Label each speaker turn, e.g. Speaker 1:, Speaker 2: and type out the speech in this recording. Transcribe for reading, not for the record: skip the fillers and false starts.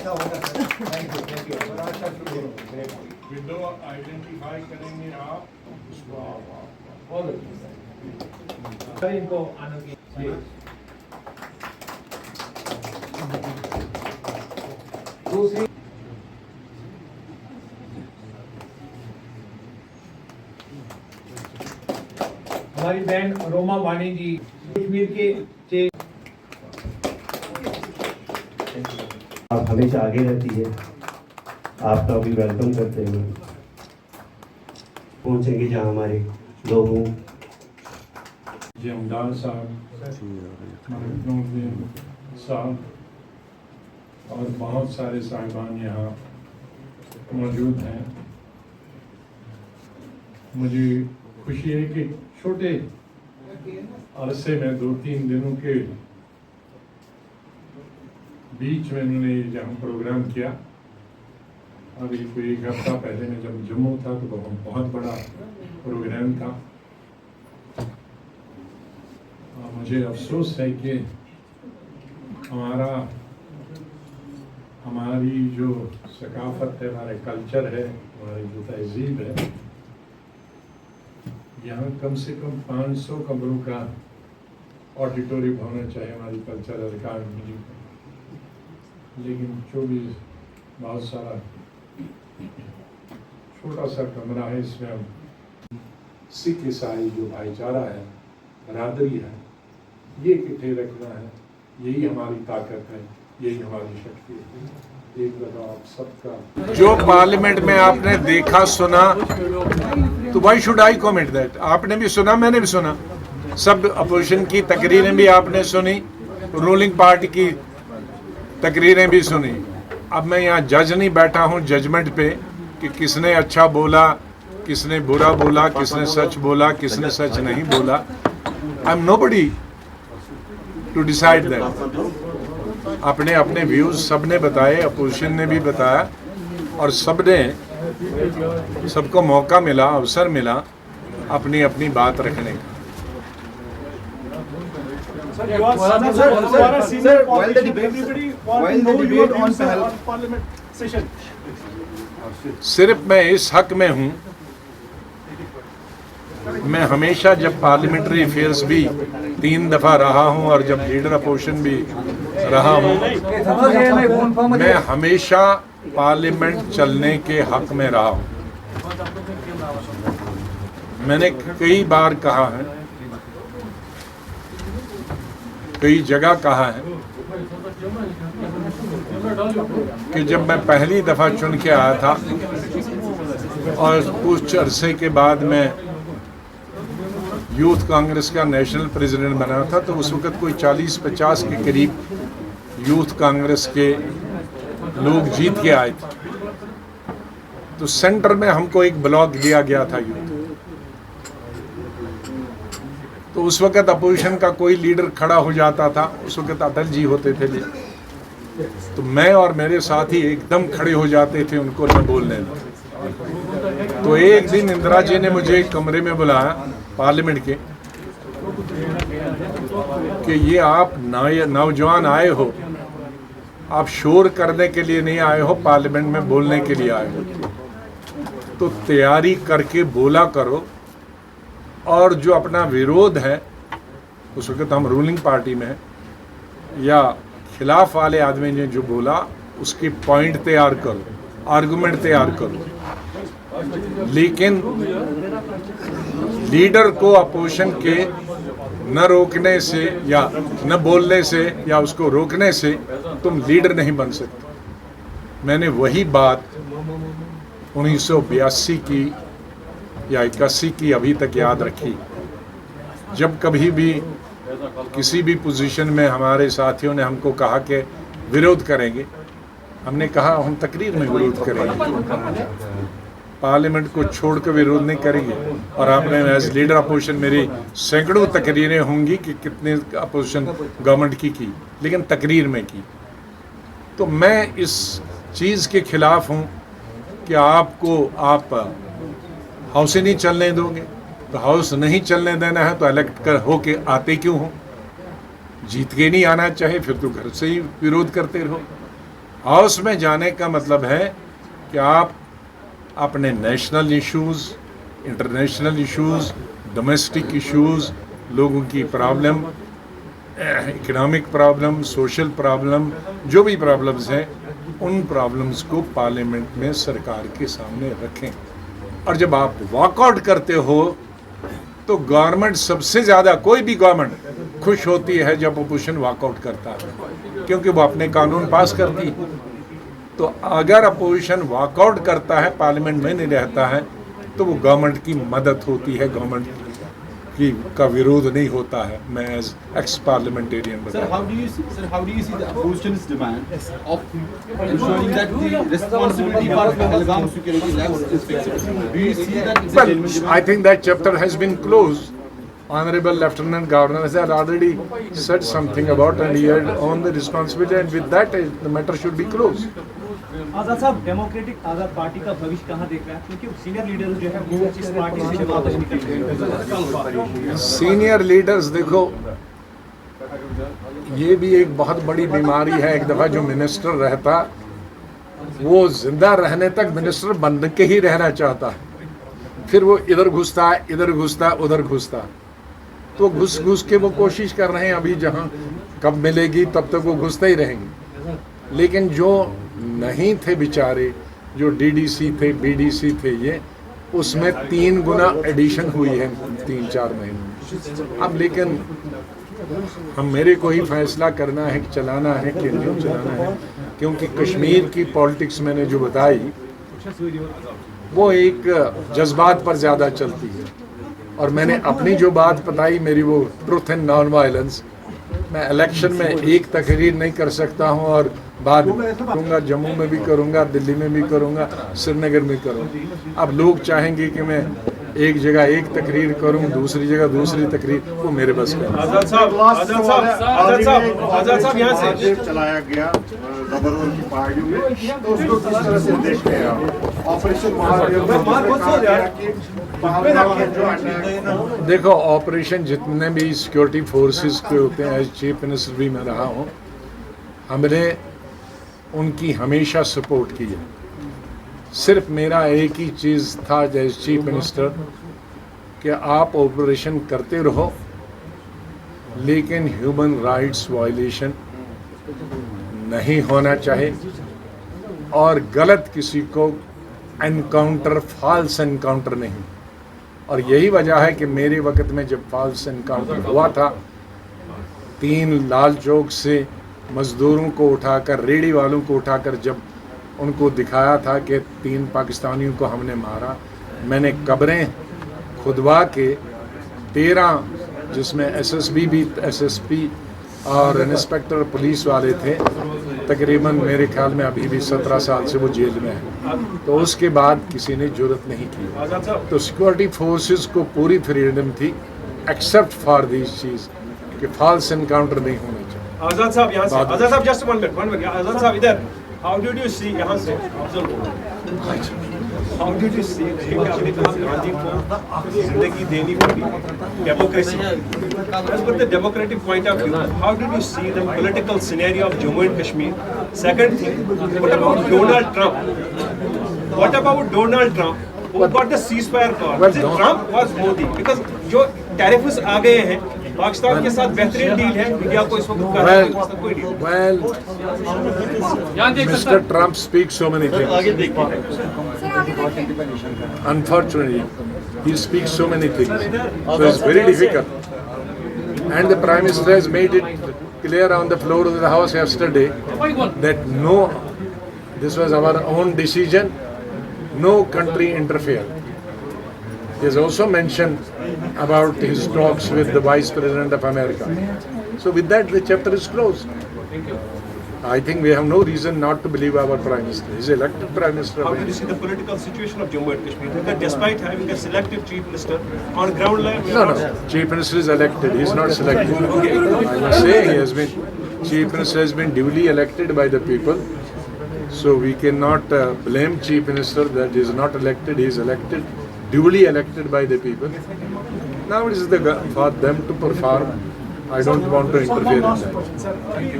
Speaker 1: ऐसा होगा sir. Thank you.
Speaker 2: Window identify करेंगे आप उसको
Speaker 1: बहुत सर इनको आने की दूसरी हमारी बहन रोमा वाणी जी कश्मीर के
Speaker 3: आप हमेशा आगे रहती है, आपका भी वेलकम करते हुए पहुंचेंगे जहां हमारे लोग हों।
Speaker 2: जमदार साहब साहब और बहुत सारे साहिबान यहाँ मौजूद हैं। मुझे खुशी है कि छोटे अरसे में 2-3 दिनों के बीच में उन्होंने जहाँ प्रोग्राम किया। अभी कोई 1 हफ्ता पहले में जब जम्मू था तो बहुत बड़ा प्रोग्राम था। मुझे अफसोस है कि हमारी जो सकाफत है, हमारे कल्चर है, हमारी जो तहजीब है, यहाँ कम से कम 500 कमरों का ऑडिटोरियम होना चाहिए हमारी कल्चरल अकादमी। लेकिन 24 बहुत सारा छोटा सा कमरा है। इसमें हम सिख ईसाई जो भाईचारा है, बरादरी है, ये इकट्ठे रखना है। यही हमारी ताकत है, यही हमारी शक्ति है। एक बार आप सबका जो पार्लियामेंट में आपने देखा सुना, तो why should I comment that? आपने भी सुना, मैंने भी सुना, सब अपोजिशन की तकरीरें भी आपने सुनी, रूलिंग पार्टी की तकरीरें भी सुनी। अब मैं यहाँ जज नहीं बैठा हूँ जजमेंट पे कि किसने अच्छा बोला, किसने बुरा बोला, किसने सच बोला, किसने सच नहीं बोला। I am nobody to decide that. अपने अपने व्यूज सबने बताए, अपोजिशन ने भी बताया, और सबको मौका मिला, अवसर मिला अपनी अपनी बात रखने का। सिर्फ मैं इस हक में हूँ, मैं हमेशा जब पार्लियामेंट्री अफेयर्स भी 3 दफा रहा हूँ और जब लीडर अपोजिशन भी रहा हूँ, मैं हमेशा पार्लियामेंट चलने के हक में रहा हूँ। मैंने कई बार कहा है, कई जगह कहा है कि जब मैं पहली दफा चुन के आया था और कुछ अरसे के बाद मैं यूथ कांग्रेस का नेशनल प्रेसिडेंट बना था, तो उस वक्त कोई 40-50 के करीब यूथ कांग्रेस के लोग जीत के आए थे। तो सेंटर में हमको एक ब्लॉक दिया गया था यूथ। तो उस वक्त अपोजिशन का कोई लीडर खड़ा हो जाता था, उस वक्त अटल जी होते थे, तो मैं और मेरे साथी एकदम खड़े हो जाते थे उनको न बोलने दें। तो एक दिन इंदिरा जी ने मुझे एक कमरे में बुलाया पार्लियामेंट के कि ये आप नौजवान आए हो, आप शोर करने के लिए नहीं आए हो, पार्लियामेंट में बोलने के लिए आए हो, तो तैयारी करके बोला करो। और जो अपना विरोध है, उस वक्त हम रूलिंग पार्टी में, या खिलाफ वाले आदमी ने जो बोला उसकी पॉइंट तैयार करो, आर्गुमेंट तैयार करो। लेकिन लीडर को अपोजिशन के न रोकने से या न बोलने से या उसको रोकने से तुम लीडर नहीं बन सकते। मैंने वही बात 1982 की या 81 की अभी तक याद रखी। जब कभी भी किसी भी पोजीशन में हमारे साथियों ने हमको कहा कि विरोध करेंगे, हमने कहा हम तकरीर में विरोध करेंगे, पार्लियामेंट को छोड़कर विरोध नहीं करेंगे। और आपने एज लीडर अपोजिशन मेरी सैकड़ों तकरीरें होंगी कि कितने अपोजिशन गवर्नमेंट की, लेकिन तकरीर में की। तो मैं इस चीज़ के खिलाफ हूँ कि आप हाउस ही नहीं चलने दोगे, तो हाउस नहीं चलने देना है तो इलेक्ट कर होके आते क्यों हो? जीत के नहीं आना चाहे फिर तो घर से ही विरोध करते रहो। हाउस में जाने का मतलब है कि आप अपने national issues, international issues, domestic issues, लोगों की problem, economic problem, social problem, जो भी प्रॉब्लम्स हैं, उन प्रॉब्लम्स को पार्लियामेंट में सरकार के सामने रखें। और जब आप वॉकआउट करते हो तो गवर्नमेंट सबसे ज़्यादा, कोई भी गवर्नमेंट खुश होती है जब अपोजिशन वॉकआउट करता है, क्योंकि वो अपने कानून पास करती है। तो अगर अपोजिशन वॉकआउट करता है, पार्लियामेंट में नहीं रहता है, तो वो गवर्नमेंट की मदद होती है, गवर्नमेंट की का विरोध नहीं होता है। मैं as ex parliamentarian
Speaker 4: Sir, how do you see the opposition's demand of ensuring that the responsibility for Pahalgam security lapse is fixed? Do you see that it's a
Speaker 2: Well,
Speaker 4: genuine demand?
Speaker 2: I think that chapter has been closed. Honorable Lieutenant Governor has already said something about, and he had owned the responsibility, and with that the matter should be closed.
Speaker 5: आजाद साहब, democratic आजाद party का भविष्य कहाँ देख रहे हैं? क्योंकि senior leader जो है वो इस पार्टी से वापस निकल गए।
Speaker 2: सीनियर लीडर्स, देखो, ये भी एक बहुत बड़ी बीमारी है। एक दफ़ा जो मिनिस्टर रहता, वो जिंदा रहने तक मिनिस्टर बन के ही रहना चाहता है, फिर वो इधर घुसता है, इधर घुसता है, उधर घुसता है। तो घुस घुस के वो कोशिश कर रहे हैं, अभी जहाँ कब मिलेगी तब तक वो घुसते ही रहेंगे। लेकिन जो नहीं थे बेचारे, जो डीडीसी थे, बीडीसी थे, ये उसमें 3 गुना एडिशन हुई है 3-4 महीने में। अब लेकिन मेरे को ही फैसला करना है कि चलाना है कि नहीं चलाना है, क्योंकि कश्मीर की पॉलिटिक्स मैंने जो बताई वो एक जज्बात पर ज़्यादा चलती है, और मैंने अपनी जो बात बताई, मेरी वो ट्रुथ एंड नॉन वायलेंस, मैं इलेक्शन में एक तकरीर नहीं कर सकता हूं और बाद करूँगा, जम्मू में भी करूँगा, दिल्ली में भी करूँगा, श्रीनगर में करूँगा। अब लोग चाहेंगे कि मैं एक जगह एक तकरीर करूँ, दूसरी जगह दूसरी तकरीर, वो मेरे बस का नहीं।
Speaker 1: आजाद साहब यहाँ से
Speaker 6: चलाया गया गवर्नर की पार्टियों में, तो उसको किस तरह से देखते हैं आप? ऑपरेशन
Speaker 2: देखो, ऑपरेशन जितने भी सिक्योरिटी फोर्सेस के होते हैं, एज चीफ मिनिस्टर भी मैं रहा हूँ, हमने उनकी हमेशा सपोर्ट की है। सिर्फ मेरा एक ही चीज़ था एज चीफ मिनिस्टर कि आप ऑपरेशन करते रहो, लेकिन ह्यूमन राइट्स वायलेशन नहीं होना चाहिए, और गलत किसी को एनकाउंटर, फॉल्स एनकाउंटर नहीं। और यही वजह है कि मेरे वक्त में जब फॉल्स एनकाउंटर हुआ था, 3 लाल चौक से मज़दूरों को उठाकर, रेडी वालों को उठाकर जब उनको दिखाया था कि 3 पाकिस्तानियों को हमने मारा, मैंने कब्रें खुदवा के 13, जिसमें एसएसबी भी, एसएसपी और इंस्पेक्टर पुलिस वाले थे, तकरीबन मेरे ख्याल में अभी भी 17 साल से वो जेल में है, तो उसके बाद किसी ने जुर्रत नहीं की। तो सिक्योरिटी फोर्सेस को पूरी फ्रीडम थी, एक्सेप्ट फॉर दिस चीज़ कि फॉल्स एनकाउंटर नहीं होना चाहिए।
Speaker 1: आजाद साहब यहाँ से, आजाद साहब जस्ट 1 मिनट, आजाद साहब इधर, हाउ डिड यू सी, यहाँ से हाउ डिड यू सी, आपने कहा गांधी को जिंदगी देनी पड़ी, democracy, as per the democratic point of view, how did you see the political scenario of Jammu and Kashmir? Second thing, what about Donald Trump? What about Donald Trump? Who got the ceasefire call? Was it Trump? Was Modi? Because जो tariffs आ गए हैं, पाकिस्तान के साथ बेहतरीन deal है, India को इस वक्त कोई deal.
Speaker 2: Well, Mr. Trump speaks so many things. Unfortunately, he speaks so many things, so it's very difficult. And the Prime Minister has made it clear on the floor of the House yesterday that no, this was our own decision, no country interfered. He has also mentioned about his talks with the Vice President of America. So with that, the chapter is closed. I think we have no reason not to believe our Prime Minister. He is elected Prime Minister.
Speaker 1: How did you see the political situation of Jammu and Kashmir? Because despite having a selective chief minister, on ground level...
Speaker 2: No. Chief Minister is elected. He is not selected. I must say, Chief Minister has been duly elected by the people. So we cannot blame Chief Minister that he is not elected. He is elected, duly elected by the people. Now it is for them to perform. I don't want to interfere in that.